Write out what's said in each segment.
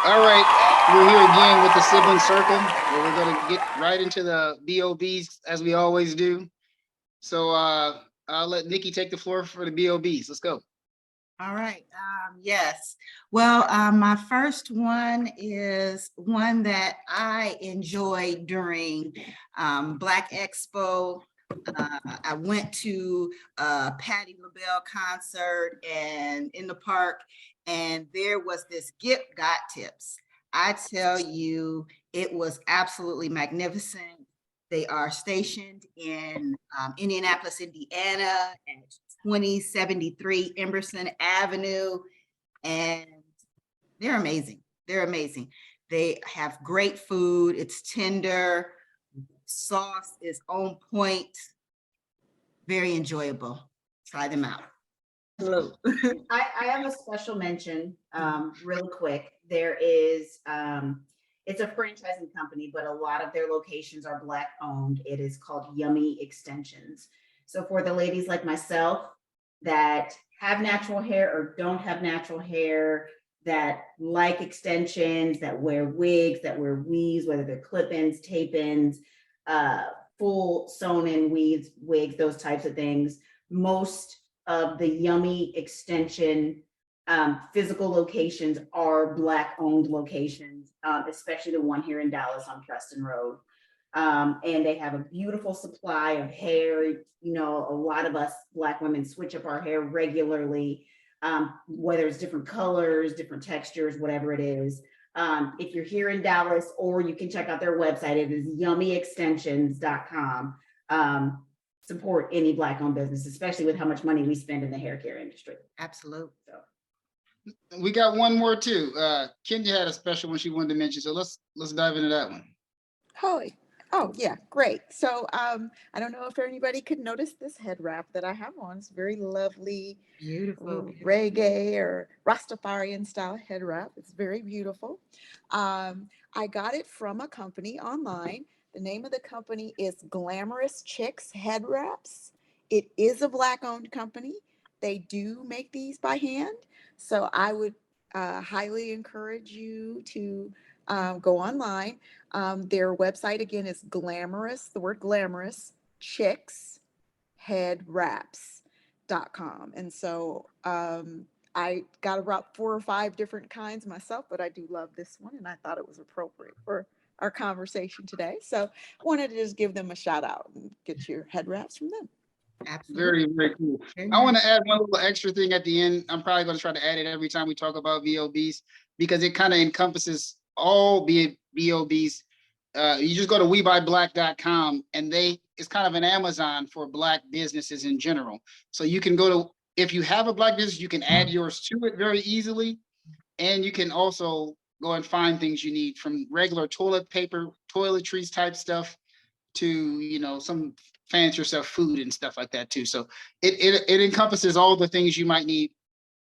All right, we're here again with the sibling circle, where we're going to get right into the BOBs as we always do. So I'll let Nikki take the floor for the BOBs. Let's go. All right. Yes. Well, my first one is one that I enjoyed during Black Expo. I went to a Patti LaBelle concert and in the park, and there was this gift got tips. I tell you, it was absolutely magnificent. They are stationed in Indianapolis, Indiana, and 2073 Emerson Avenue, and they're amazing. They're amazing. They have great food. It's tender. Sauce is on point. Very enjoyable. Try them out. Hello. I have a special mention, real quick. There is, it's a franchising company, but a lot of their locations are Black owned. It is called H.U.M.A.N Extensions. So for the ladies like myself that have natural hair or don't have natural hair, that like extensions, that wear wigs, that wear weaves, whether they're clip-ins, tape-ins, full sewn-in weaves, wigs, those types of things. Most of the H.U.M.A.N extension physical locations are Black owned locations, especially the one here in Dallas on Preston Road. And they have a beautiful supply of hair. You know, a lot of us Black women switch up our hair regularly, whether it's different colors, different textures, whatever it is. If you're here in Dallas, or you can check out their website, it is yummeextensions.com. Support any Black owned business, especially with how much money we spend in the hair care industry. Absolutely. So. We got one more too. Kenya had a special one she wanted to mention, so let's dive into that one. Oh yeah, great. So I don't know if anybody could notice this head wrap that I have on. It's very lovely, Beautiful. reggae or Rastafarian style head wrap. It's very beautiful. I got it from a company online. The name of the company is Glamorous Chicks Head Wraps. It is a Black owned company. They do make these by hand. So I would highly encourage you to go online. Their website again is glamorous, the word glamorous, chicks, head wraps.com. And so I got about 4 or 5 different kinds myself, but I do love this one and I thought it was appropriate for our conversation today. So I wanted to just give them a shout out and get your head wraps from them. Absolutely. Very cool. I want to add one little extra thing at the end. I'm probably going to try to add it every time we talk about VOBs because it kind of encompasses all VOBs. You just go to WeBuyBlack.com and it's kind of an Amazon for Black businesses in general. So you can go to, if you have a Black business, you can add yours to it very easily. And you can also go and find things you need, from regular toilet paper, toiletries type stuff to, you know, some fancier stuff, food and stuff like that too. So it encompasses all the things you might need.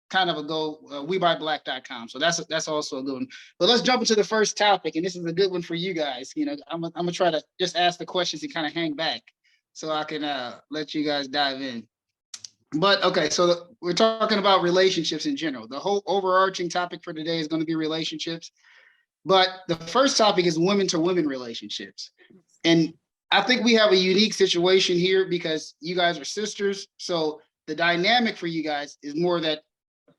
Kind of a go, WeBuyBlack.com. So that's also a good one. But let's jump into the first topic, and this is a good one for you guys. You know, I'm gonna try to just ask the questions and kind of hang back, so I can let you guys dive in. But okay, so we're talking about relationships in general. The whole overarching topic for today is going to be relationships. But the first topic is women to women relationships. And I think we have a unique situation here because you guys are sisters. So the dynamic for you guys is more that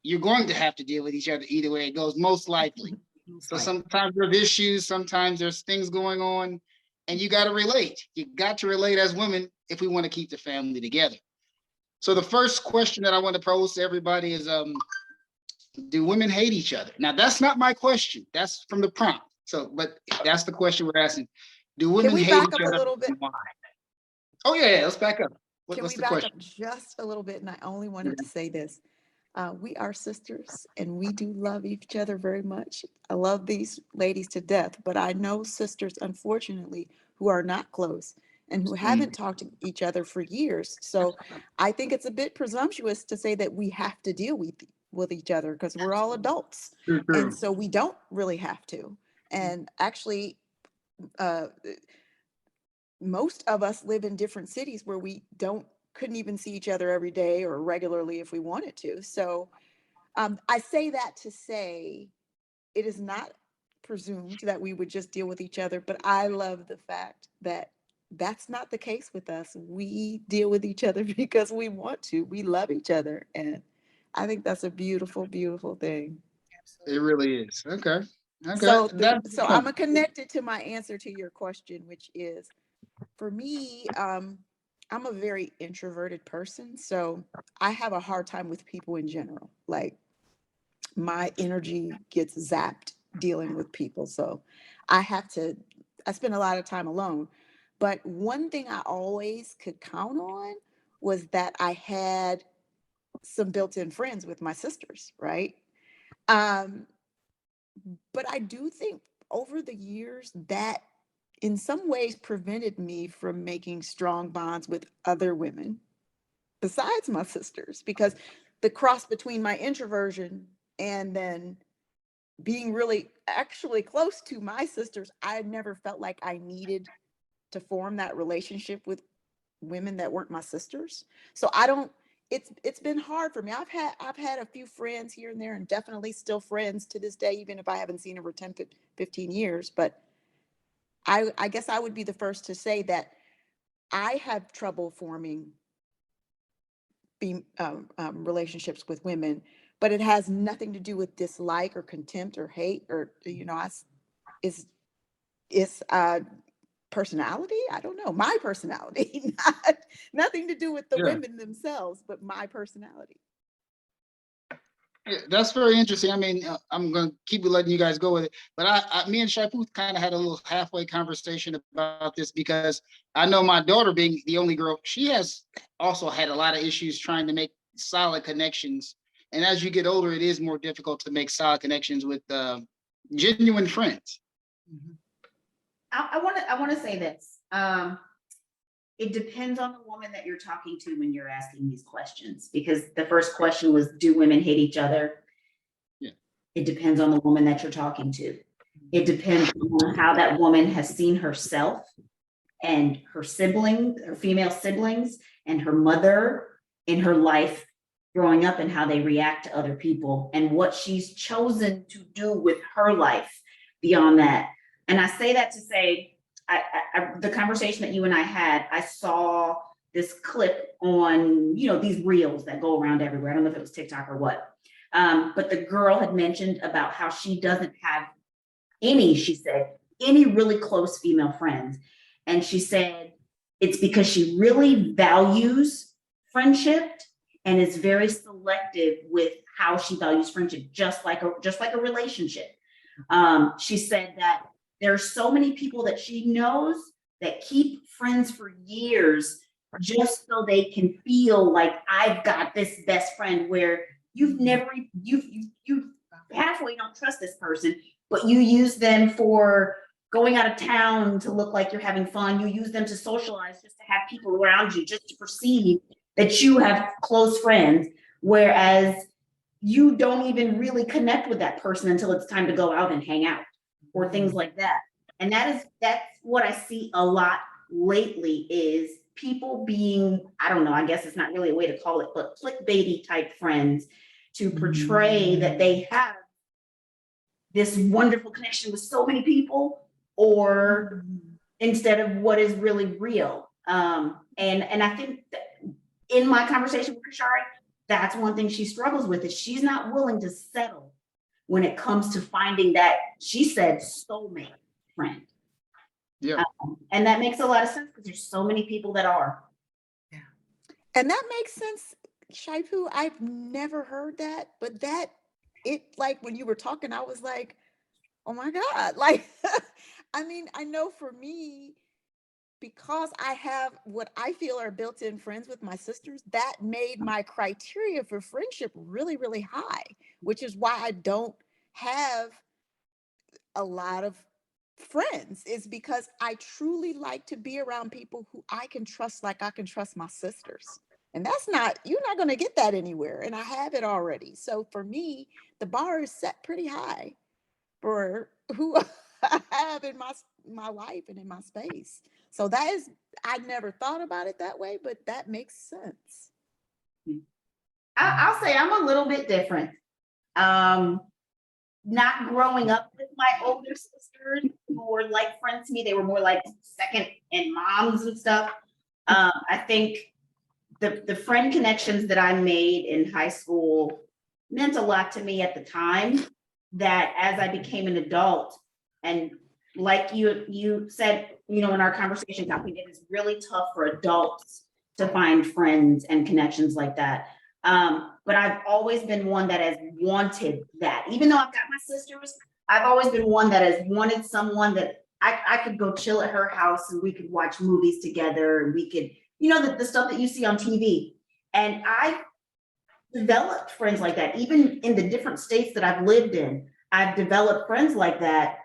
you're going to have to deal with each other either way it goes, most likely. So sometimes there's issues, sometimes there's things going on, and you got to relate. You got to relate as women if we want to keep the family together. So the first question that I want to pose to everybody is, do women hate each other? Now, that's not my question. That's from the prompt. So, but that's the question we're asking. Do women hate each other? Can we back up a little bit? Why? Oh, yeah, let's back up. Can we back up just a little bit? And I only wanted to say this. We are sisters and we do love each other very much. I love these ladies to death, but I know sisters, unfortunately, who are not close and who haven't talked to each other for years. So I think it's a bit presumptuous to say that we have to deal with each other because we're all adults. And so we don't really have to. And actually, most of us live in different cities where we couldn't even see each other every day or regularly if we wanted to. So I say that to say it is not presumed that we would just deal with each other, but I love the fact that that's not the case with us. We deal with each other because we want to. We love each other, and I think that's a beautiful, beautiful thing. It really is. Okay. Okay. So, That's so I'm connected to my answer to your question, which is for me, I'm a very introverted person, so I have a hard time with people in general. Like my energy gets zapped dealing with people, so I spend a lot of time alone. But one thing I always could count on was that I had some built-in friends with my sisters, right? Um, but I do think over the years that in some ways prevented me from making strong bonds with other women besides my sisters, because the cross between my introversion and then being really actually close to my sisters, I never felt like I needed to form that relationship with women that weren't my sisters. So I don't, it's been hard for me. I've had a few friends here and there, and definitely still friends to this day, even if I haven't seen her for 10, 15 years. But I guess I would be the first to say that I have trouble forming relationships with women, but it has nothing to do with dislike or contempt or hate or, it's, it's personality. I don't know, my personality, nothing to do with the yeah. women themselves, but my personality. Yeah, that's very interesting. I mean, I'm gonna keep letting you guys go with it, but me and Shaipu kind of had a little halfway conversation about this because I know my daughter, being the only girl, she has also had a lot of issues trying to make solid connections. And as you get older, it is more difficult to make solid connections with genuine friends. I want to say this. It depends on the woman that you're talking to when you're asking these questions, because the first question was, do women hate each other? Yeah. It depends on the woman that you're talking to. It depends on how that woman has seen herself and her siblings, her female siblings, and her mother in her life growing up, and how they react to other people and what she's chosen to do with her life beyond that. And I say that to say, the conversation that you and I had, I saw this clip on, these reels that go around everywhere. I don't know if it was TikTok or what. But the girl had mentioned about how she doesn't have she said, any really close female friends. And she said, it's because she really values friendship and is very selective with how she values friendship, just like a relationship. She said that there are so many people that she knows that keep friends for years just so they can feel like, I've got this best friend, where you halfway don't trust this person, but you use them for going out of town to look like you're having fun. You use them to socialize, just to have people around you, just to perceive that you have close friends, whereas you don't even really connect with that person until it's time to go out and hang out or things like that. And that's what I see a lot lately, is people being, I don't know, I guess it's not really a way to call it, but clickbaity type friends, to portray that they have this wonderful connection with so many people, or instead of what is really real. And I think that in my conversation with Kashari, that's one thing she struggles with, is she's not willing to settle when it comes to finding that, she said, soulmate friend. Yeah. And that makes a lot of sense, because there's so many people that are. Yeah. And that makes sense, Shaipu. I've never heard that, but like when you were talking, I was like, oh my God. Like, I mean, I know for me, because I have what I feel are built-in friends with my sisters, that made my criteria for friendship really, really high, which is why I don't have a lot of friends, is because I truly like to be around people who I can trust, like I can trust my sisters. And you're not going to get that anywhere. And I have it already. So for me, the bar is set pretty high for who I have in my life and in my space. So I never thought about it that way, but that makes sense. I'll say I'm a little bit different. Not growing up with my older sisters who were like friends to me. They were more like second and moms and stuff. I think the friend connections that I made in high school meant a lot to me at the time, that as I became an adult, and like you said, in our conversation, Kathleen, it is really tough for adults to find friends and connections like that. But I've always been one that has wanted that. Even though I've got my sisters, I've always been one that has wanted someone that I could go chill at her house and we could watch movies together, and we could, the stuff that you see on TV. And I developed friends like that. Even in the different states that I've lived in, I've developed friends like that.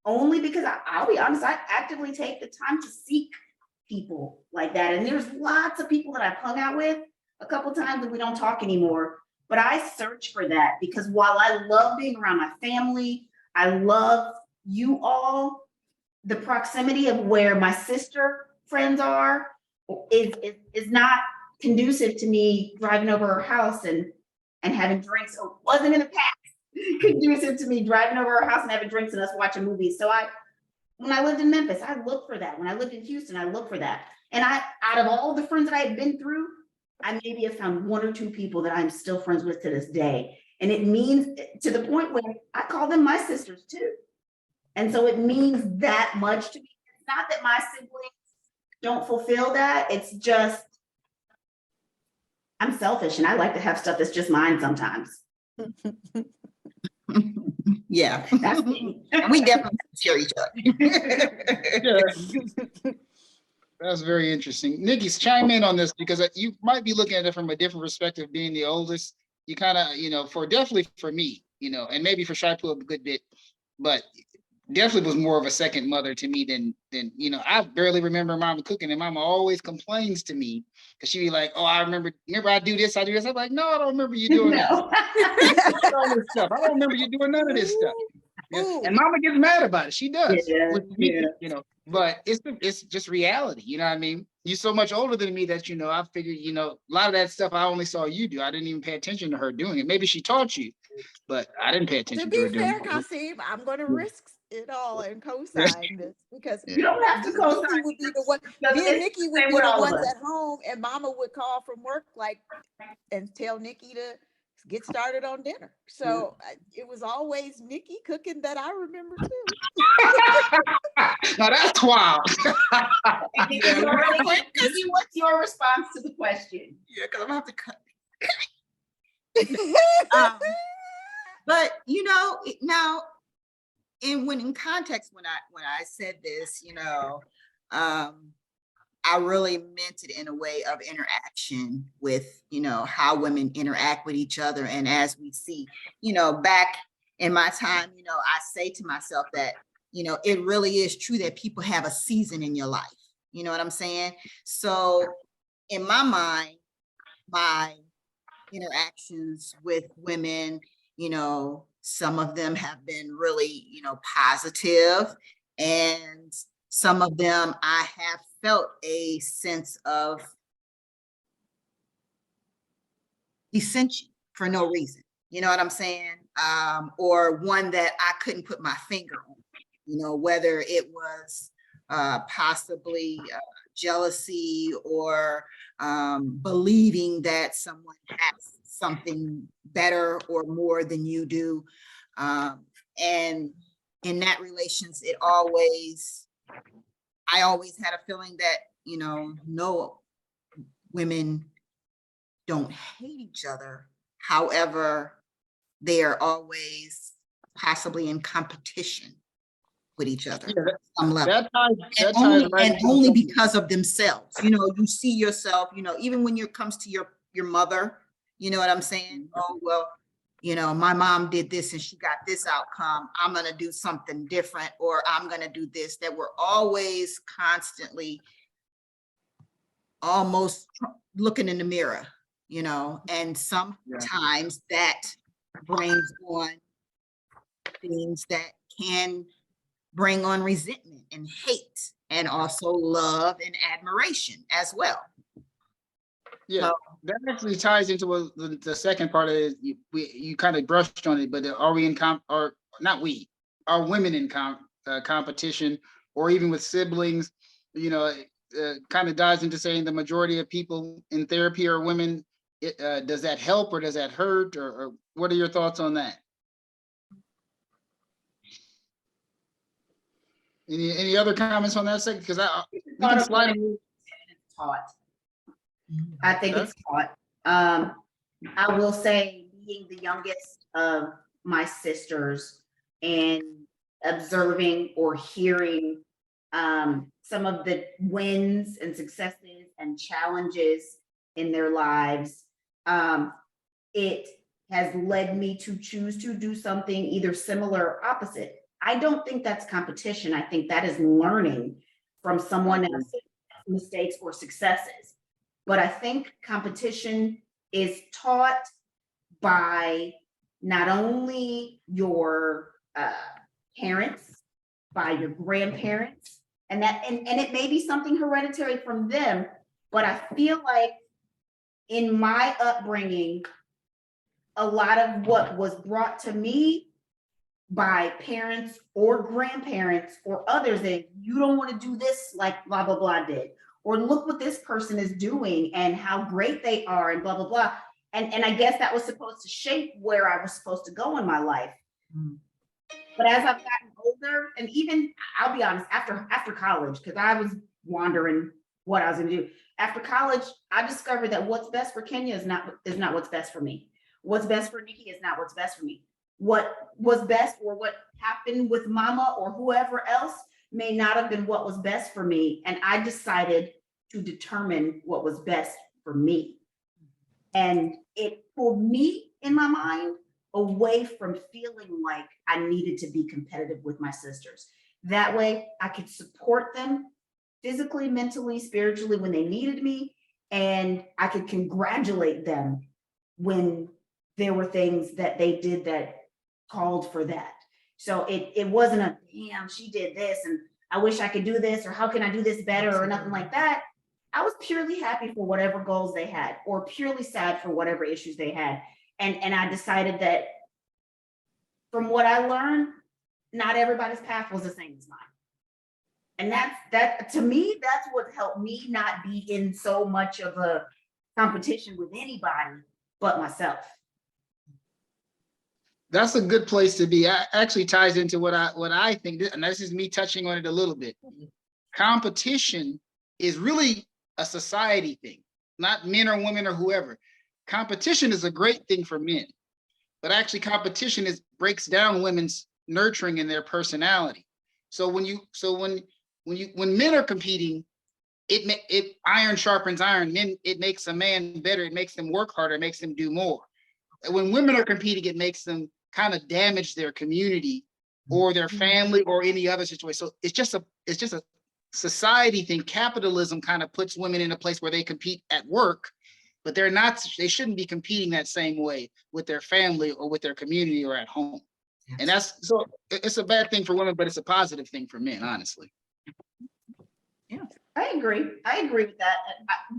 Only because I'll be honest, I actively take the time to seek people like that. And there's lots of people that I've hung out with a couple times and we don't talk anymore. But I search for that, because while I love being around my family, I love you all, the proximity of where my sister friends are is not conducive to me driving over her house and having drinks. Or wasn't in the past conducive to me driving over her house and having drinks and us watching movies. So when I lived in Memphis, I looked for that. When I lived in Houston, I looked for that. And out of all the friends that I had been through, I maybe have found one or two people that I'm still friends with to this day. And it means, to the point where I call them my sisters too. And so it means that much to me. It's not that my siblings don't fulfill that. It's just, I'm selfish and I like to have stuff that's just mine sometimes. Yeah, That's me. and we definitely share each other. Yeah. That's very interesting. Nikki, chime in on this, because you might be looking at it from a different perspective, being the oldest. You kind of, definitely for me, and maybe for Shaipu a good bit, but definitely was more of a second mother to me than I barely remember Mama cooking, and Mama always complains to me because she'd be like, "Oh, I remember I do this. I'm like, no, I don't remember you doing No. all this stuff. I don't remember you doing none of this stuff." Yeah. And Mama gets mad about it. She does. Yeah, With me, but it's just reality. You know what I mean? You're so much older than me that, I figured, a lot of that stuff I only saw you do. I didn't even pay attention to her doing it. Maybe she taught you, but I didn't pay attention To to her be doing fair, it. Kasim, I'm going to risk it all and co-sign this, because you don't have to co-sign. Nikki would be the one. Because Me and it's Nikki the would same be with the all of ones us. at home, and Mama would call from work and tell Nikki to get started on dinner. So it was always Nikki cooking that I remember too. Now that's wild. What's your response to the question? Yeah, because I'm gonna have to cut. But now, when in context, when I said this, I really meant it in a way of interaction with, how women interact with each other. And as we see, back in my time, I say to myself that, it really is true that people have a season in your life. You know what I'm saying? So in my mind, my interactions with women, some of them have been really, positive, and some of them I have felt a sense of dissension for no reason. You know what I'm saying? Or one that I couldn't put my finger on, whether it was possibly jealousy or believing that someone has something better or more than you do. And in that relations, I always had a feeling that, no, women don't hate each other. However, they are always possibly in competition with each other. Yeah, some level. And only because of themselves. You see yourself, even when it comes to your mother, you know what I'm saying? Oh, well, my mom did this and she got this outcome. I'm going to do something different, or I'm going to do this. That we're always constantly almost looking in the mirror, and sometimes that brings on things that can bring on resentment and hate, and also love and admiration as well. Yeah, That actually ties into what the second part of it. You kind of brushed on it, but are we in or not we, are women in competition, or even with siblings, you know, kind of dives into saying the majority of people in therapy are women. Does that help or does that hurt, or what are your thoughts on that? Any other comments on that second? Because we can slide them. Taught. I think it's taught. I will say, being the youngest of my sisters and observing or hearing some of the wins and successes and challenges in their lives, it has led me to choose to do something either similar or opposite. I don't think that's competition. I think that is learning from someone else's mistakes or successes. But I think competition is taught by not only your parents, by your grandparents, and it may be something hereditary from them, but I feel like in my upbringing, a lot of what was brought to me by parents or grandparents or others, that you don't want to do this like blah, blah, blah did, or look what this person is doing and how great they are and blah, blah, blah. And I guess that was supposed to shape where I was supposed to go in my life. But as I've gotten older, and even, I'll be honest, after college, because I was wondering what I was going to do. After college, I discovered that what's best for Kenya is not what's best for me. What's best for Nikki is not what's best for me. What was best, or what happened with mama or whoever else, may not have been what was best for me. And I decided to determine what was best for me. And it pulled me, in my mind, away from feeling like I needed to be competitive with my sisters. That way I could support them physically, mentally, spiritually when they needed me. And I could congratulate them when there were things that they did that called for that. So it wasn't a, damn, she did this and I wish I could do this, or how can I do this better, or nothing like that. I was purely happy for whatever goals they had, or purely sad for whatever issues they had. And I decided that from what I learned, not everybody's path was the same as mine. And that to me, that's what helped me not be in so much of a competition with anybody but myself. That's a good place to be. Actually ties into what I think, and this is me touching on it a little bit. Competition is really a society thing, not men or women or whoever. Competition is a great thing for men, but actually competition breaks down women's nurturing and their personality. So when men are competing, it iron sharpens iron. It makes a man better. It makes them work harder. It makes them do more. When women are competing, it makes them kind of damage their community or their family or any other situation. So it's just a society thing. Capitalism kind of puts women in a place where they compete at work, but they shouldn't be competing that same way with their family or with their community or at home. And it's a bad thing for women, but it's a positive thing for men, honestly. Yeah, I agree with that.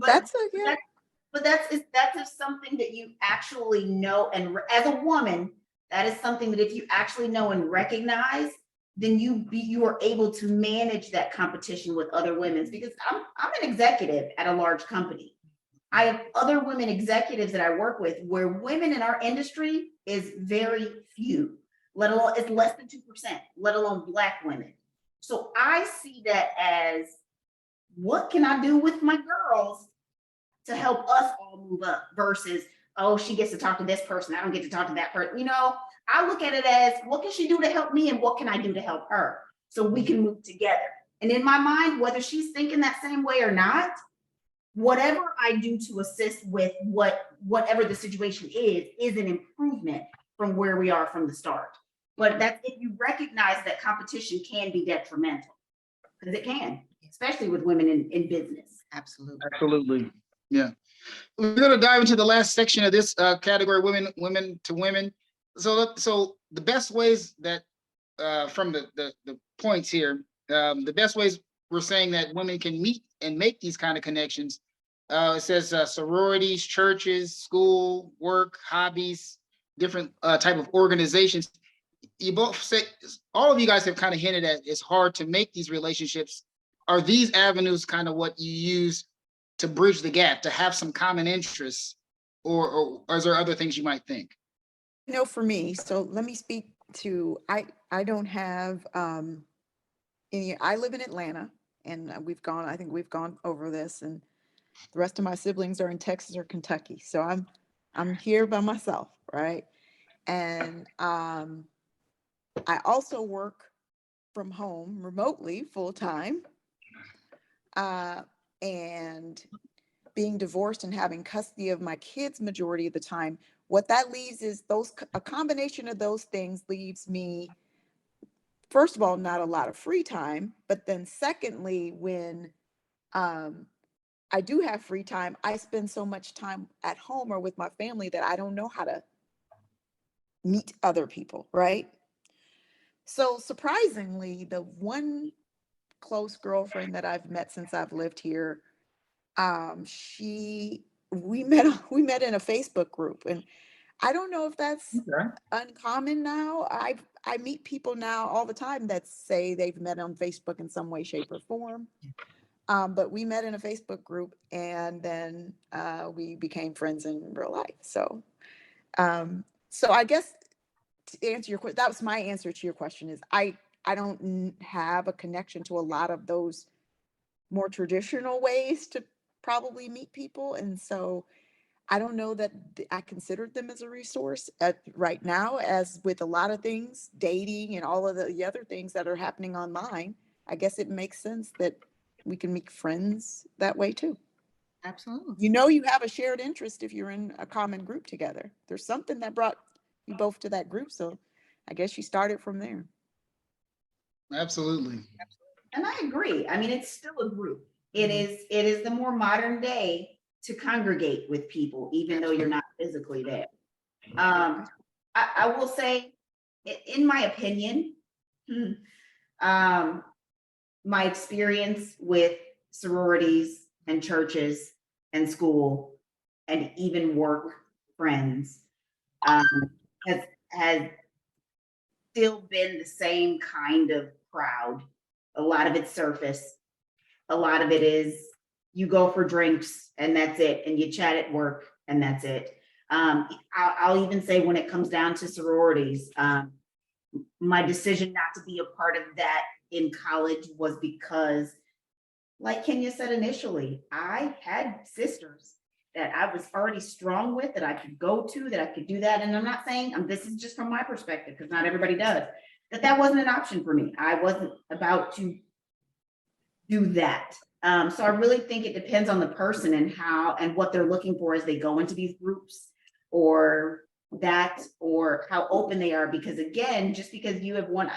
But that's something that you actually know, and as a woman, that is something that if you actually know and recognize, then you are able to manage that competition with other women. Because I'm an executive at a large company. I have other women executives that I work with where women in our industry is very few, let alone it's less than 2%, let alone Black women. So I see that as, what can I do with my girls to help us all move up, versus, oh, she gets to talk to this person, I don't get to talk to that person. You know, I look at it as, what can she do to help me and what can I do to help her so we can move together? And in my mind, whether she's thinking that same way or not, whatever I do to assist with whatever the situation is an improvement from where we are from the start. But that's if you recognize that competition can be detrimental, because it can, especially with women in business. Absolutely. Yeah. We're going to dive into the last section of this category, women to women. So the best ways that from the points here, the best ways we're saying that women can meet and make these kind of connections It says sororities, churches, school, work, hobbies, different type of organizations. You both say, all of you guys have kind of hinted at it's hard to make these relationships. Are these avenues kind of what you use to bridge the gap, to have some common interests, or is there other things you might think? For me, so let me speak to, I don't have I live in Atlanta, and I think we've gone over this, and the rest of my siblings are in Texas or Kentucky. So I'm here by myself, right? And I also work from home remotely full time. And being divorced and having custody of my kids majority of the time, what that leaves is a combination of those things leaves me, first of all, not a lot of free time, but then secondly, when I do have free time, I spend so much time at home or with my family that I don't know how to meet other people, right? So surprisingly, the one close girlfriend that I've met since I've lived here, we met in a Facebook group, and I don't know if that's Okay. uncommon now. I meet people now all the time that say they've met on Facebook in some way, shape, or form. But we met in a Facebook group, and then we became friends in real life. So I guess to answer your question, that was my answer to your question, is I don't have a connection to a lot of those more traditional ways to probably meet people. And so I don't know that I considered them as a resource right now, as with a lot of things, dating and all of the other things that are happening online. I guess it makes sense that we can make friends that way too. Absolutely. You have a shared interest if you're in a common group together. There's something that brought you both to that group. So I guess you started from there. Absolutely. And I agree. I mean, it's still a group. It is the more modern day to congregate with people, even though you're not physically there. I will say, in my opinion, my experience with sororities and churches and school and even work friends has still been the same kind of crowd. A lot of it's surface. A lot of it is you go for drinks and that's it, and you chat at work and that's it. I'll even say, when it comes down to sororities, my decision not to be a part of that in college was because, like Kenya said initially, I had sisters that I was already strong with, that I could go to, that I could do that. And I'm not saying, this is just from my perspective, because not everybody does, that wasn't an option for me. I wasn't about to do that. So I really think it depends on the person and how and what they're looking for as they go into these groups, or how open they are. Because again, just because you have one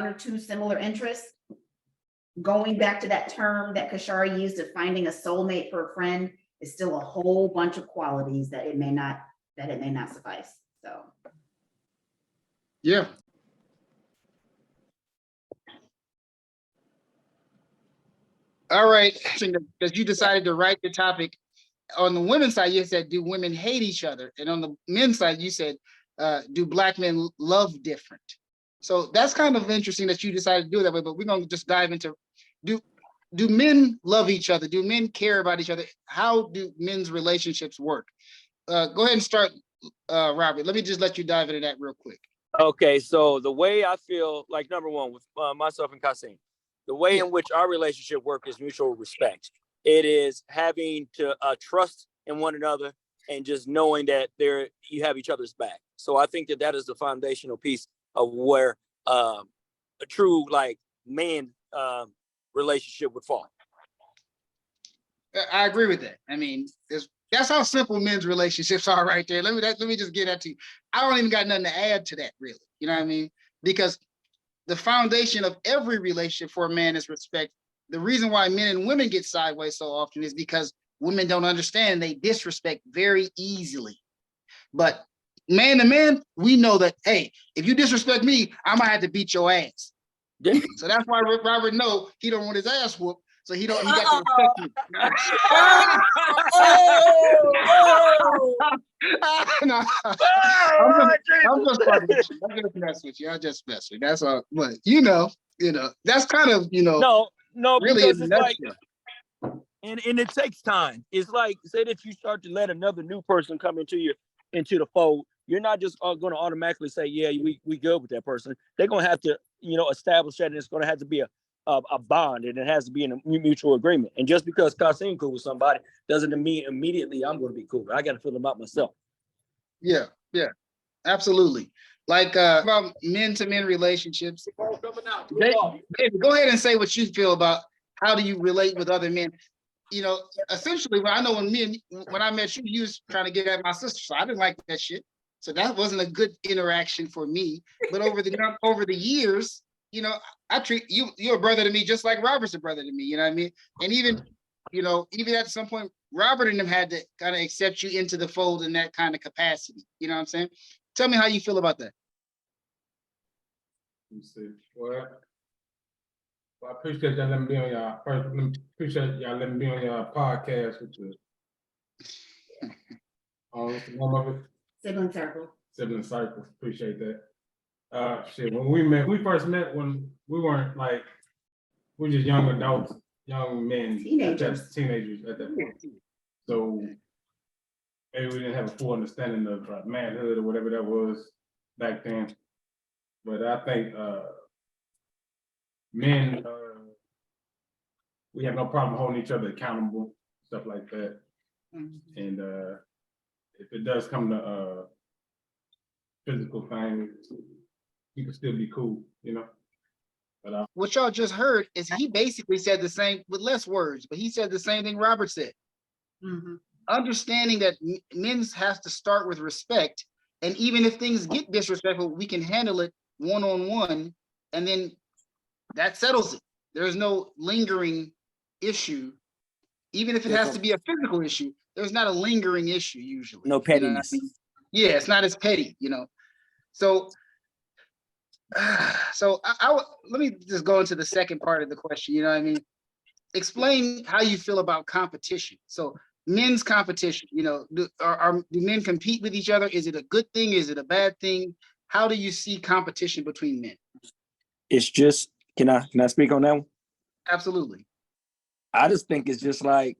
or two similar interests, going back to that term that Kashara used of finding a soulmate for a friend, is still a whole bunch of qualities that it may not suffice. So yeah. All right, because you decided to write the topic. On the women's side, you said, do women hate each other? And on the men's side, you said, do Black men love different? So that's kind of interesting that you decided to do it that way, but we're going to just dive into, do men love each other? Do men care about each other? How do men's relationships work? Go ahead and start, Robert. Let me just let you dive into that real quick. Okay, so the way I feel, like, number one, with myself and Kasim, the way in which our relationship works is mutual respect. It is having to trust in one another and just knowing that you have each other's back. So I think that is the foundational piece of where a true, like, man relationship would fall. I agree with that. I mean, that's how simple men's relationships are right there. Let me just get that to you. I don't even got nothing to add to that, really. You know what I mean? Because the foundation of every relationship for a man is respect. The reason why men and women get sideways so often is because women don't understand. They disrespect very easily. But man to man, we know that, hey, if you disrespect me, I might have to beat your ass. So that's why Robert know he don't want his ass whooped. So he got to respect me. No, I'm just fucking with you. I'm just messing with you. I just mess with you. That's all. But that's kind of no, really because in a it's like, nutshell. and it takes time. It's like, say that you start to let another new person come into the fold. You're not just going to automatically say, yeah, we good with that person. They're going to have to, establish that, and it's going to have to be a bond, and it has to be in a mutual agreement. And just because Kasim cool with somebody doesn't mean immediately I'm going to be cool. I got to feel about myself. Yeah, absolutely. Like about men-to-men relationships. David, go ahead and say what you feel about how do you relate with other men. Essentially, when I met you, you was trying to get at my sister, so I didn't like that shit. So that wasn't a good interaction for me. But over the years, I treat you're a brother to me just like Robert's a brother to me. You know what I mean? And even at some point, Robert and them had to kind of accept you into the fold in that kind of capacity. You know what I'm saying? Tell me how you feel about that. Let me see. Well, I appreciate y'all letting me be on y'all first. Appreciate y'all letting me be on y'all podcast with the what's the name of it? Sibling Circle. Sibling Circle. Appreciate that. Shit. When we first met, when we weren't like, we were just young adults, young men, teenagers at that point. So maybe we didn't have a full understanding of manhood or whatever that was back then. But I think men, we have no problem holding each other accountable, stuff like that. Mm-hmm. And if it does come to physical things, you can still be cool, But what y'all just heard is he basically said the same with less words, but he said the same thing Robert said. Mm-hmm. Understanding that men has to start with respect, and even if things get disrespectful, we can handle it one-on-one, and then that settles it. There's no lingering issue. Even if it has to be a physical issue, there's not a lingering issue usually. No pettiness. Yeah, it's not as petty, So let me just go into the second part of the question. Explain how you feel about competition. So men's competition, do men compete with each other? Is it a good thing? Is it a bad thing? How do you see competition between men? It's just, can I speak on that one? Absolutely. I just think it's just like,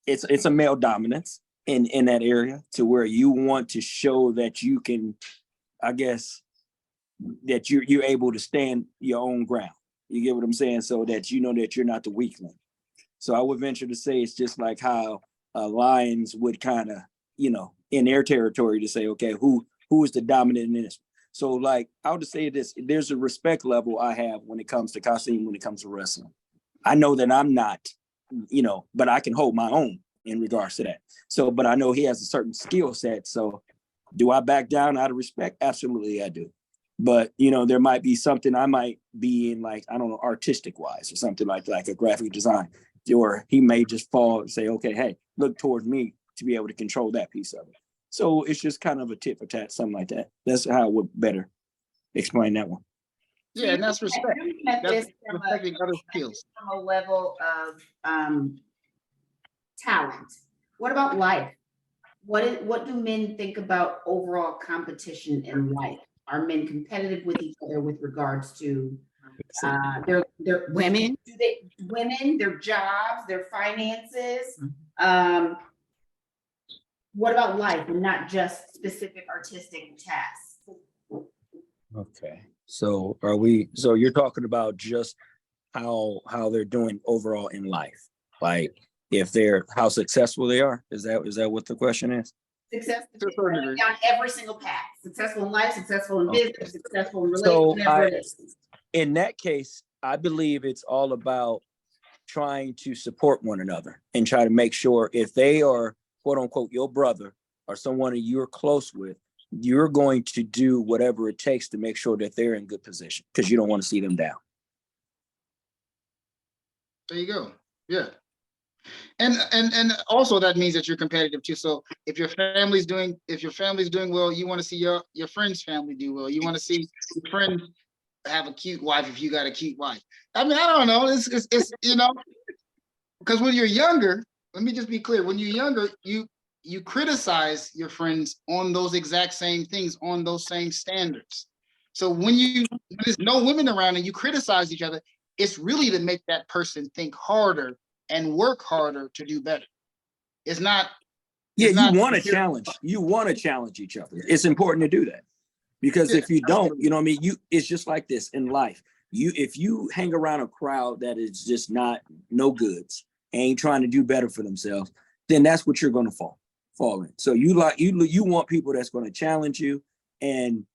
it's a male dominance in that area, to where you want to show that you can, I guess, that you're able to stand your own ground. You get what I'm saying? So that that you're not the weakling. So I would venture to say it's just like how lions would kind of, in their territory, to say, okay, who is the dominant in this? So like, I would say this, there's a respect level I have when it comes to Kasim, when it comes to wrestling. I know that I'm not, but I can hold my own in regards to that. So, but I know he has a certain skill set. So do I back down out of respect? Absolutely, I do. But, there might be something I might be in, like, I don't know, artistic wise or something like a graphic design, or he may just fall and say, okay, hey, look towards me to be able to control that piece of it. So it's just kind of a tit for tat, something like that. That's how I would better explain that one. Yeah, and that's respect. That's respecting other skills. From a level of talent. What about life? What do men think about overall competition in life? Are men competitive with each other with regards to their Women? their jobs, their finances? What about life, and not just specific artistic tasks? Okay. So you're talking about just how they're doing overall in life, like how successful they are? Is that what the question is? Success down every single path. Successful in life, successful in business, successful in relationships. So in that case, I believe it's all about trying to support one another and try to make sure, if they are, quote unquote, your brother or someone that you're close with, you're going to do whatever it takes to make sure that they're in good position, because you don't want to see them down. There you go. Yeah. And also that means that you're competitive too. So if your family's doing well, you want to see your friend's family do well. You want to see your friends have a cute wife if you got a cute wife. I mean, I don't know. It's you know, because when you're younger, let me just be clear. When you're younger, you criticize your friends on those exact same things, on those same standards. So when there's no women around and you criticize each other, it's really to make that person think harder and work harder to do better. It's not. Yeah, It's you not want to challenge. You want to challenge each other. It's important to do that because if you don't, you know what I mean. It's just like this in life. If you hang around a crowd that is just no goods, ain't trying to do better for themselves, then that's what you're going to fall in. So you want people that's going to challenge you, and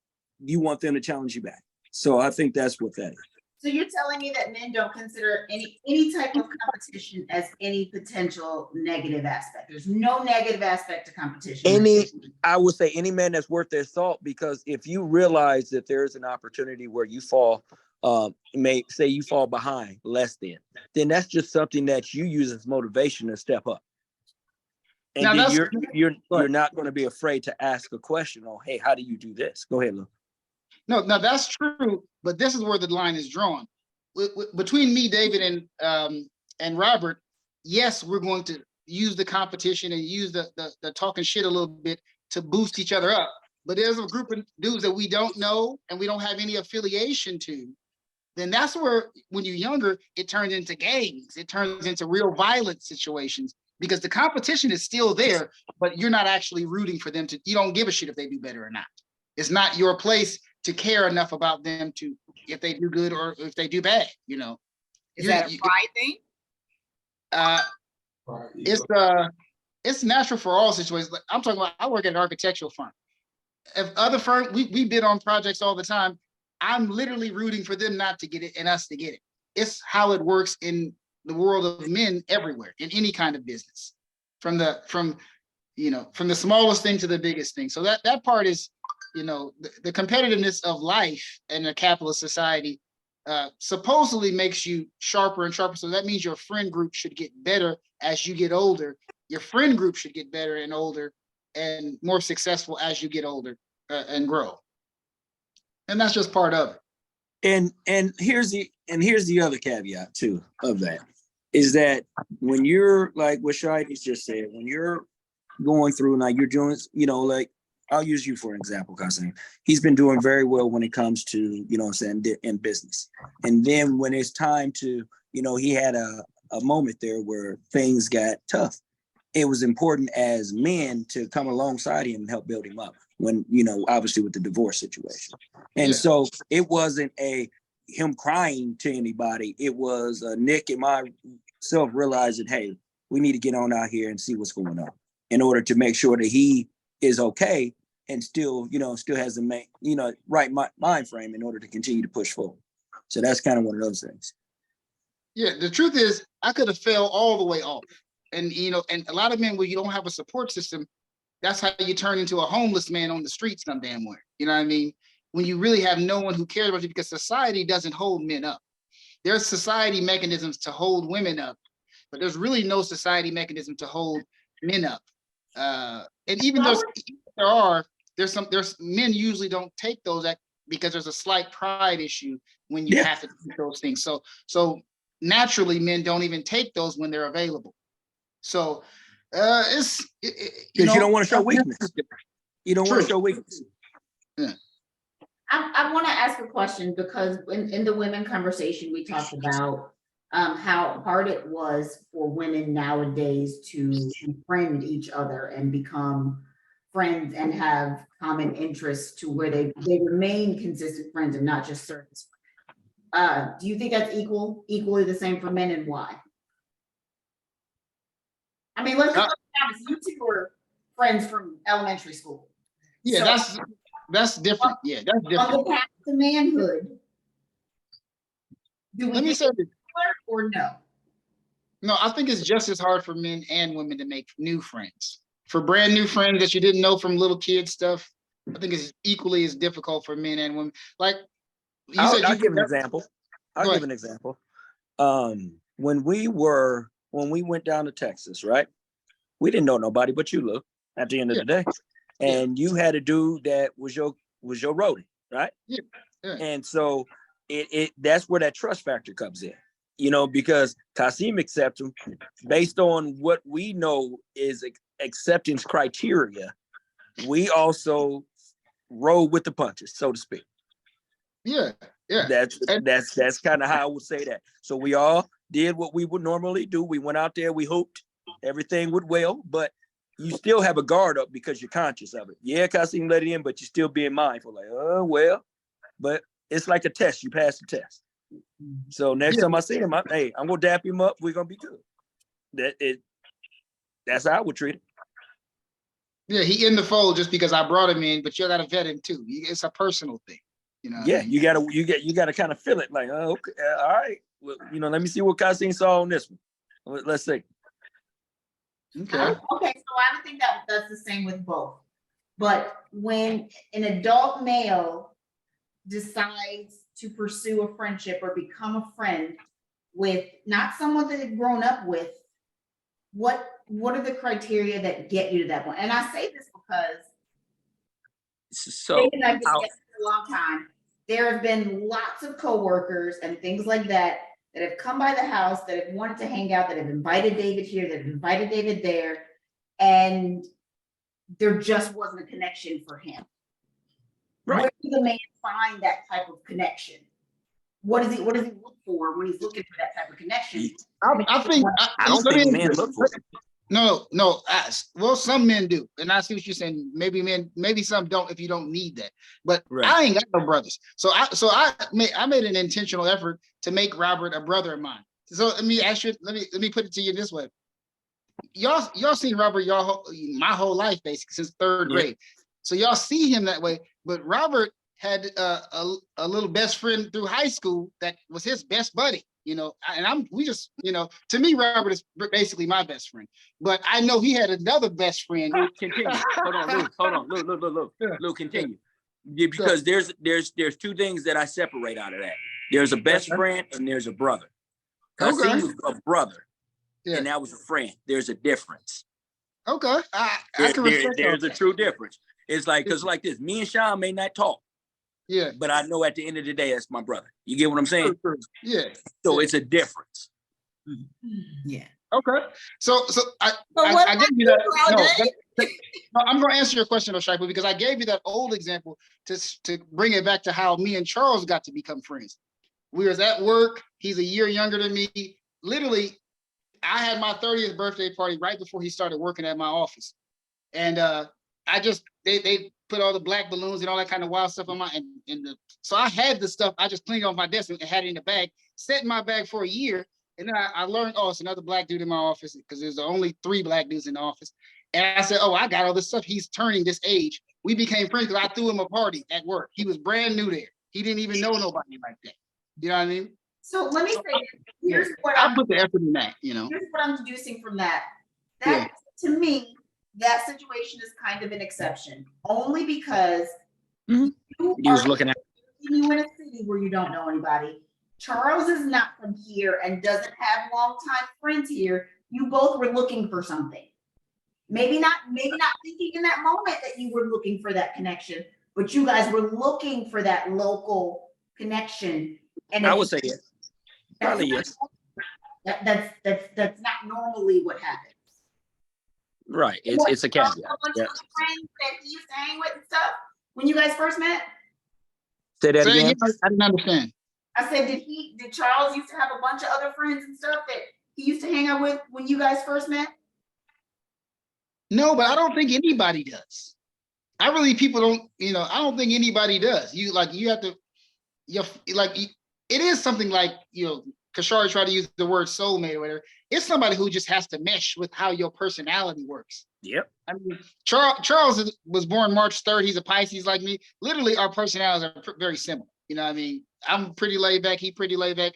you want them to challenge you back. So I think that's what that is. So you're telling me that men don't consider any type of competition as any potential negative aspect? There's no negative aspect to competition. I would say any man that's worth their salt, because if you realize that there's an opportunity where you fall, you fall behind less than, then that's just something that you use as motivation to step up. And now then you're not going to be afraid to ask a question on, hey, how do you do this? Go ahead, Lou. No, that's true, but this is where the line is drawn. Between me, David, and Robert, yes, we're going to use the competition and use the talking shit a little bit to boost each other up. But there's a group of dudes that we don't know and we don't have any affiliation to. Then that's where, when you're younger, it turns into gangs. It turns into real violent situations because the competition is still there, but you're not actually rooting for them you don't give a shit if they do better or not. It's not your place to care enough about them to, if they do good or if they do bad, you know. Is that a pride thing? It's natural for all situations. I'm talking about, I work at an architectural firm. If other firms, we bid on projects all the time. I'm literally rooting for them not to get it and us to get it. It's how it works in the world of men everywhere, in any kind of business, from the smallest thing to the biggest thing. So that part is, you know, the competitiveness of life in a capitalist society supposedly makes you sharper and sharper. So that means your friend group should get better as you get older. Your friend group should get better and older and more successful as you get older and grow. And that's just part of it. And here's the other caveat too of that, is that when you're like what Shaidy's just said, when you're going through, like you're doing, you know, like I'll use you for an example, Kasim. He's been doing very well when it comes to, you know what I'm saying, in business. And then when it's time to, you know, he had a moment there where things got tough. It was important as men to come alongside him and help build him up when, you know, obviously with the divorce situation. And so it wasn't him crying to anybody. It was Nick and myself realizing, hey, we need to get on out here and see what's going on in order to make sure that he is okay and still, you know, still has the right mind frame in order to continue to push forward. So that's kind of one of those things. Yeah, the truth is, I could have fell all the way off. And, you know, and a lot of men, where you don't have a support system, that's how you turn into a homeless man on the streets some damn way. You know what I mean? When you really have no one who cares about you, because society doesn't hold men up. There's society mechanisms to hold women up, but there's really no society mechanism to hold men up. And even there's men usually don't take those because there's a slight pride issue when you have to do those things. So naturally, men don't even take those when they're available. So because you don't want to show weakness. You don't want to show weakness. Yeah. I want to ask a question, because in the women conversation, we talked about how hard it was for women nowadays to befriend each other and become friends and have common interests to where they remain consistent friends and not just surface friends. Do you think that's equally the same for men, and why? I mean, let's be honest, you two were friends from elementary school. Yeah, so that's different. Yeah, that's different. On the path to manhood, let me say this, or no? No, I think it's just as hard for men and women to make new friends. For brand new friends that you didn't know from little kid stuff, I think it's equally as difficult for men and women. Like you said, I'll give an example. I'll give an example. When we went down to Texas, right? We didn't know nobody but you, Lou, at the end of the day. And you had a dude that was your roadie, right? Yeah. And so that's where that trust factor comes in, you know, because Kasim accepts him based on what we know is acceptance criteria. We also roll with the punches, so to speak. Yeah, yeah. That's kind of how I would say that. So we all did what we would normally do. We went out there, we hooped, everything went well, but you still have a guard up because you're conscious of it. Yeah, Kasim let it in, but you're still being mindful. Like, oh well, but it's like a test. You pass the test. So next time I see him, I'm gonna dap him up. We're gonna be good. That's how I would treat it. Yeah, he in the fold just because I brought him in, but you gotta vet him too. It's a personal thing. You know. Yeah, I mean? you gotta kind of feel it. Like, oh, okay, all right. Well, you know, let me see what Kasim saw on this one. Let's see. Okay. Okay, so I don't think that's the same with both. But when an adult male decides to pursue a friendship or become a friend with not someone that they've grown up with, what are the criteria that get you to that point? And I say this because So Dave and I've been together for a long time. There have been lots of coworkers and things like that that have come by the house, that have wanted to hang out, that have invited David here, that have invited David there, and there just wasn't a connection for him. right. Where does the man find that type of connection? What does he look for when he's looking for that type of connection? I think I don't let me- think men look for it. No. Well, some men do, and I see what you're saying. Maybe some don't if you don't need that. But Right. I ain't got no brothers, so I made an intentional effort to make Robert a brother of mine. So let me put it to you this way. Y'all seen Robert my whole life basically since third grade, so y'all see him that way. But Robert had a little best friend through high school that was his best buddy. You know, to me, Robert is basically my best friend. But I know he had another best friend. Continue. Hold on, Luke. Luke, continue. Yeah, because there's two things that I separate out of that. There's a best friend and there's a brother. Kasim was a brother, and that was a friend. There's a difference. Okay, I can respect there's a that. true difference. It's like, because like this, me and Sean may not talk. Yeah. But I know at the end of the day, that's my brother. You get what I'm saying? Yeah. So it's a difference. Yeah. Okay. So I gave you that. No, I'm going to answer your question, Oshaipa, because I gave you that old example to bring it back to how me and Charles got to become friends. We was at work. He's a year younger than me. Literally, I had my 30th birthday party right before he started working at my office. And they put all the black balloons and all that kind of wild stuff on so I had the stuff. I just cleaned off my desk and had it in the bag, set in my bag for a year. And then I learned, it's another black dude in my office, because there's only 3 black dudes in the office. And I said, I got all this stuff. He's turning this age. We became friends because I threw him a party at work. He was brand new there. He didn't even know nobody like that. You know what I mean? So let me say, here's what I put the effort in that, you know. Here's what I'm deducing from that. To me, that situation is kind of an exception, only because He was looking at you in a city where you don't know anybody. Charles is not from here and doesn't have longtime friends here. You both were looking for something. Maybe not thinking in that moment that you were looking for that connection, but you guys were looking for that local connection. And I would say yes. Probably yes. That's not normally what happens. Right. It's a caveat. A bunch of friends that he used to hang with and stuff when you guys first met. Say that again. I didn't understand. I said, did Charles used to have a bunch of other friends and stuff that he used to hang out with when you guys first met? No, but I don't think anybody does. I don't think anybody does. It is something like, Kashari tried to use the word soulmate or whatever. It's somebody who just has to mesh with how your personality works. Yep. I mean, Charles was born March 3rd. He's a Pisces like me. Literally, our personalities are very similar. You know what I mean? I'm pretty laid back. He pretty laid back.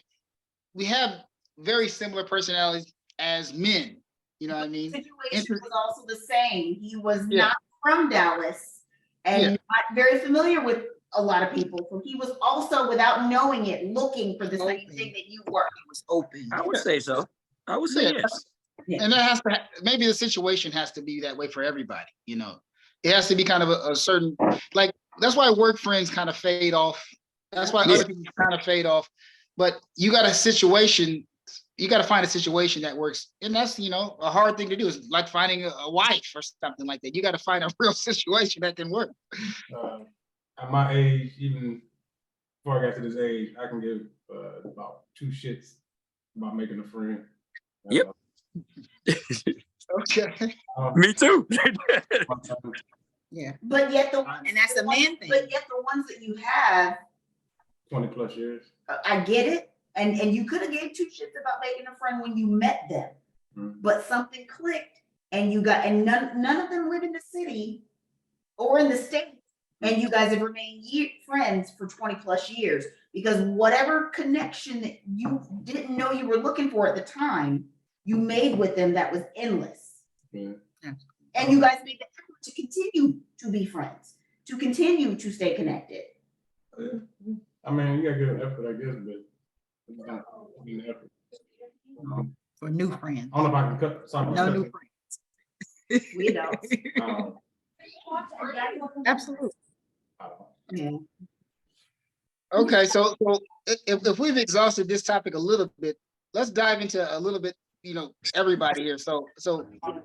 We have very similar personalities as men. You know what I mean? The situation was also the same. He was not from Dallas and not very familiar with a lot of people. So he was also, without knowing it, looking for the same thing that you were. It was open. I would say so. I would say yes. Yeah. And that maybe the situation has to be that way for everybody. It has to be kind of a certain, like, that's why work friends kind of fade off That's why Yeah. other people kind of fade off. But you got a situation, you got to find a situation that works. And that's, you know, a hard thing to do. Is like finding a wife or something like that. You got to find a real situation that can work. At my age, even before I got to this age, I can give about 2 shits about making a friend. Yep. Okay. Me too. Yeah. But yet And that's a man thing. But yet the ones that you have, 20 plus years. I get it. And you could have gave 2 shits about making a friend when you met them. Mhm. But something clicked and you got, and none of them live in the city or in the state. And you guys have remained friends for 20 plus years because whatever connection that you didn't know you were looking for at the time, you made with them that was endless. Yeah. And you guys made the effort to continue to be friends, to continue to stay connected. Yeah. I mean, you gotta give an effort, I guess, but it's not an effort. For new friends. I don't know if I can cut something. No new friends. We adults. Absolutely. Yeah. Okay, so if we've exhausted this topic a little bit, let's dive into a little bit, you know, everybody here. So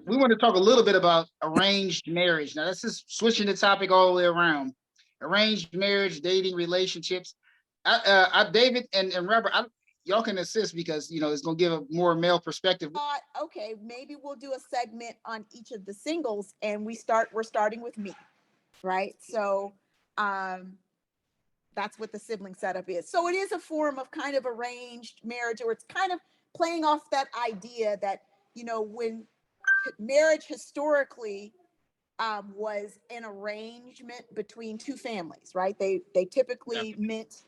we want to talk a little bit about arranged marriage. Now that's just switching the topic all the way around. Arranged marriage, dating, relationships. David and Robert, y'all can assist because you know it's gonna give a more male perspective. Okay, maybe we'll do a segment on each of the singles, and we're starting with me, right? So that's what the sibling setup is. So it is a form of kind of arranged marriage, or it's kind of playing off that idea that, you know, when marriage historically was an arrangement between 2 families, right? They typically meant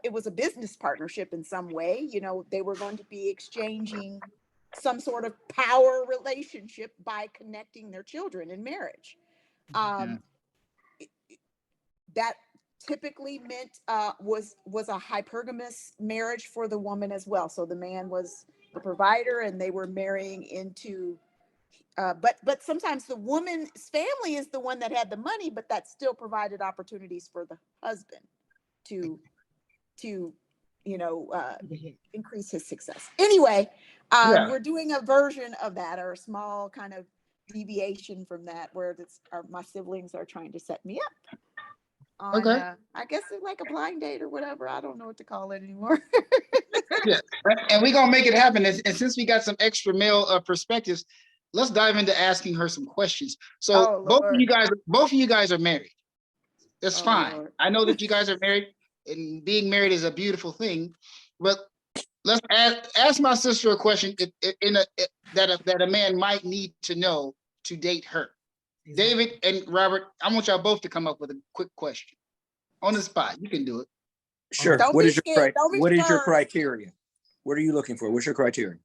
it was a business partnership in some way. You know, they were going to be exchanging some sort of power relationship by connecting their children in marriage. That typically meant was a hypergamous marriage for the woman as well. So the man was the provider, and they were marrying into. But sometimes the woman's family is the one that had the money, but that still provided opportunities for the husband to you know increase his success. Anyway, we're doing a version of that, or a small kind of deviation from that, where my siblings are trying to set me up on, I guess it's like a blind date or whatever. I don't know what to call it anymore. Yeah, and we're gonna make it happen. And since we got some extra male perspectives, let's dive into asking her some questions. So both of you guys are married. That's fine. Lord. I know that you guys are married, and being married is a beautiful thing. But let's ask my sister a question that a man might need to know to date her. Exactly. David and Robert, I want y'all both to come up with a quick question on the spot. You can do it. Sure. What is your criteria? What are you looking for? What's your criteria?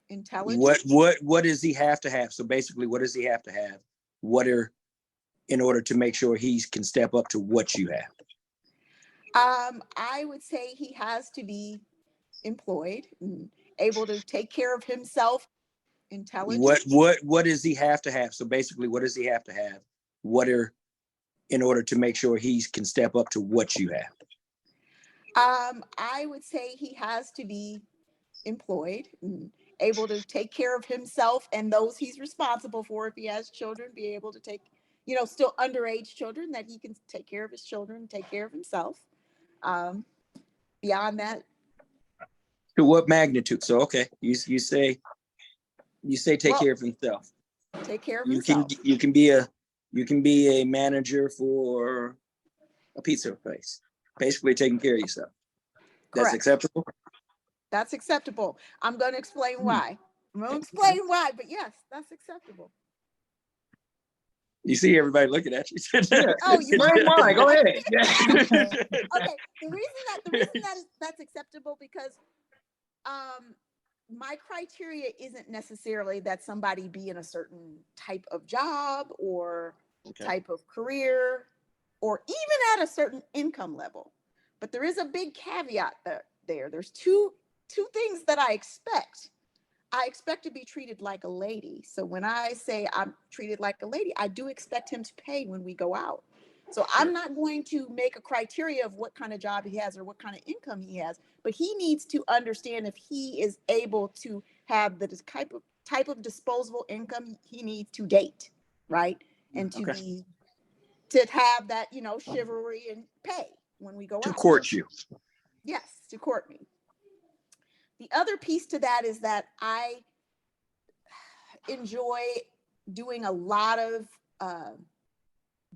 Intelligence. What does he have to have? So basically, what does he have to have? In order to make sure he can step up to what you have? I would say he has to be employed and able to take care of himself. Intelligent. What does he have to have? So basically, what does he have to have? In order to make sure he can step up to what you have? I would say he has to be employed and able to take care of himself and those he's responsible for. If he has children, be able to take, you know, still underage children, that he can take care of his children, take care of himself. Beyond that. To what magnitude? So, okay, you say take care of himself. Take care of himself. You can be a manager for a pizza place, basically taking care of yourself. That's correct. Acceptable? That's acceptable. I'm going to explain why. But yes, that's acceptable. You see everybody looking at you. Oh, you explain why. Go ahead. Okay. The reason that's acceptable because my criteria isn't necessarily that somebody be in a certain type of job or type of career or even at a certain income level. But there is a big caveat there. There's two things that I expect I expect to be treated like a lady. So when I say I'm treated like a lady, I do expect him to pay when we go out. So I'm not going to make a criteria of what kind of job he has or what kind of income he has, but he needs to understand if he is able to have the type of disposable income he needs to date, right? And to Okay. be to have that, chivalry and pay when we go To out. court you. Yes, to court me. The other piece to that is that I enjoy doing a lot of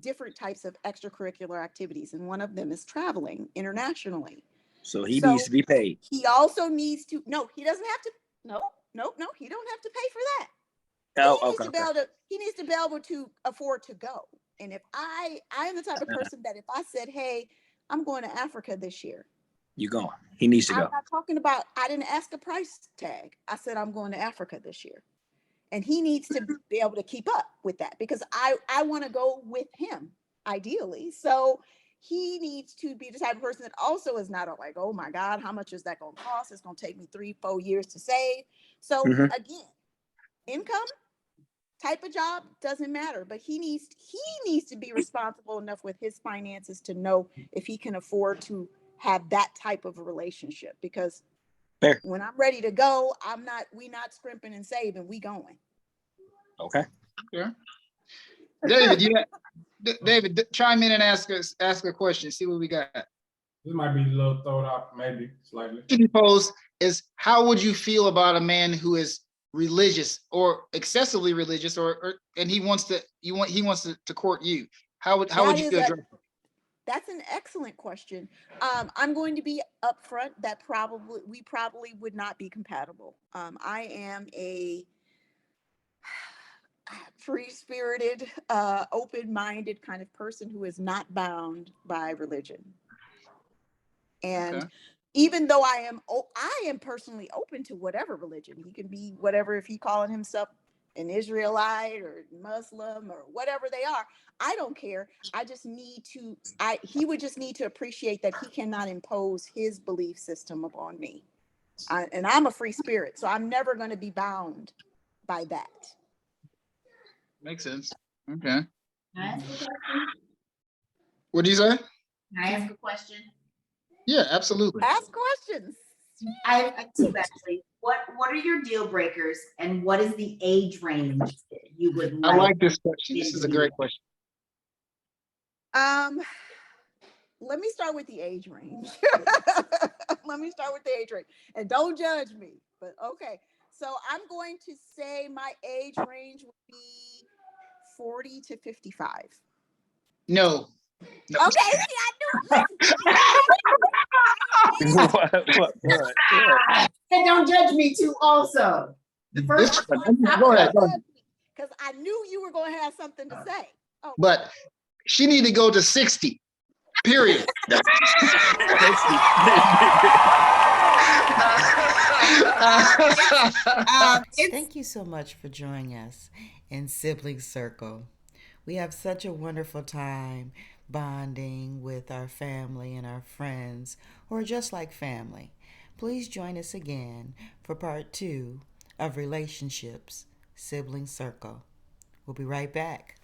different types of extracurricular activities, and one of them is traveling internationally. So he needs to be paid. He also needs to. No, he doesn't have to. No, he don't have to pay for that. Oh, he needs okay. to be able to. He needs to be able to afford to go. And if I am the type of person that if I said, "Hey, I'm going to Africa this year," You going? He needs to I'm go. not talking about. I didn't ask a price tag. I said I'm going to Africa this year. And he needs to be able to keep up with that because I want to go with him ideally. So he needs to be the type of person that also is not like, oh my God, how much is that going to cost? It's going to take me 3-4 years to save. So again, income, type of job doesn't matter, but he needs to be responsible enough with his finances to know if he can afford to have that type of a relationship because Fair. when I'm ready to go, we not scrimping and saving, we going. Okay. Yeah. David, chime in and ask a question. See what we got. This might be a little thrown off, maybe slightly. Question posed is how would you feel about a man who is religious or excessively religious, and he wants to court you? How would you feel? That's an excellent question. I'm going to be upfront that we probably would not be compatible. I am a free-spirited, open-minded kind of person who is not bound by religion. And even though I am personally open to whatever religion. He can be whatever, if he calling himself an Israelite or Muslim or whatever they are. I don't care. He would just need to appreciate that he cannot impose his belief system upon me. And I'm a free spirit, so I'm never going to be bound by that. Makes sense. Okay. Can I ask a question? What do you say? Can I ask a question? Yeah, absolutely. Ask questions. I have two actually. What are your deal breakers and what is the age range that you would like? I like this question. This is a great question. Let me start with the age range. And don't judge me, but okay. So I'm going to say my age range would be 40 to 55. No. Okay, see, What? And don't judge me too also. Go ahead. Because I knew you were going to have something to say. Okay. But she need to go to 60. Period. Thank you so much for joining us in Sibling Circle. We have such a wonderful time bonding with our family and our friends, or just like family. Please join us again for part 2 of Relationships, Sibling Circle. We'll be right back.